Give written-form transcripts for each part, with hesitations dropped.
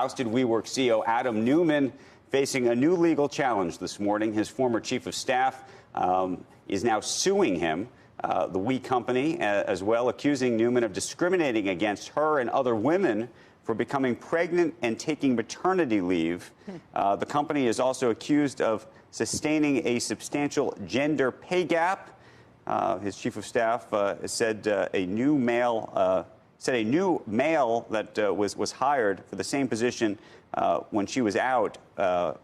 Ousted WeWork CEO Adam Neumann facing a new legal challenge this morning. His former chief of staff is now suing him, the We company, as well, accusing Neumann of discriminating against her and other women for becoming pregnant and taking maternity leave. The company is also accused of sustaining a substantial gender pay gap. His chief of staff said a new male that was hired for the same position when she was out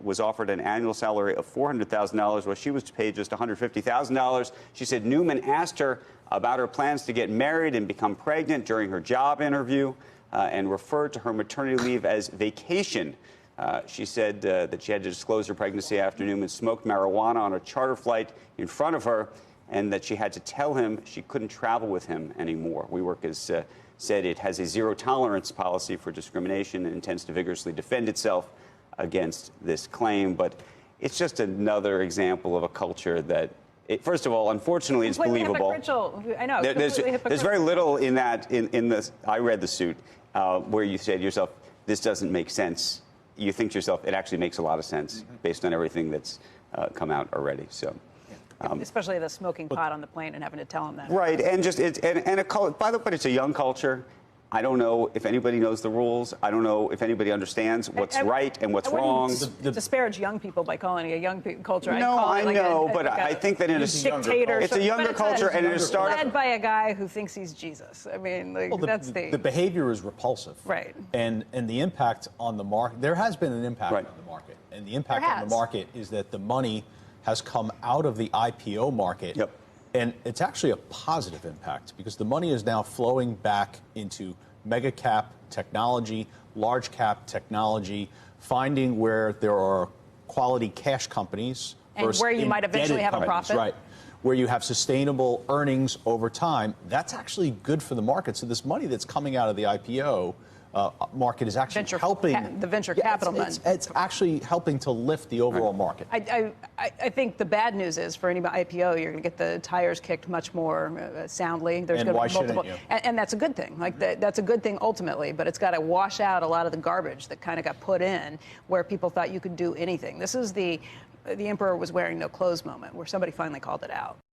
was offered an annual salary of $400,000, while she was paid just $150,000. She said Neumann asked her about her plans to get married and become pregnant during her job interview and referred to her maternity leave as vacation. She said that she had to disclose her pregnancy after Neumann smoked marijuana on a charter flight in front of her, and that she had to tell him she couldn't travel with him anymore. WeWork has said it has a zero-tolerance policy for discrimination and intends to vigorously defend itself against this claim. But it's just another example of a culture that, first of all, unfortunately, it's believable. I know. There's very little in that. In this, I read the suit where you say to yourself, "This doesn't make sense." You think to yourself, "It actually makes a lot of sense based on everything that's come out already." So. Especially the smoking pot on the plane and having to tell them that. Right, and just by the way, it's a young culture. I don't know if anybody knows the rules. I don't know if anybody understands what's right and what's wrong. Disparage young people by calling it a young culture. No, I know, but I think that it's a younger culture, and it's led by a guy who thinks he's Jesus. I mean, that's the behavior is repulsive, right? And the impact on the market. There has been an impact on the market, and the impact on the market is that the money has come out of the IPO market. Yep. And it's actually a positive impact because the money is now flowing back into mega cap technology, large cap technology, finding where there are quality cash companies and where you might eventually have a profit. Right. Where you have sustainable earnings over time. That's actually good for the market. So this money that's coming out of the IPO market is actually helping the venture capital. It's actually helping to lift the overall market. I think the bad news is for any IPO, you're going to get the tires kicked much more soundly. There's and going to why be multiple, shouldn't you? And that's a good thing. Like that's a good thing ultimately, but it's got to wash out a lot of the garbage that kind of got put in where people thought you could do anything. This is the emperor was wearing no clothes moment, where somebody finally called it out.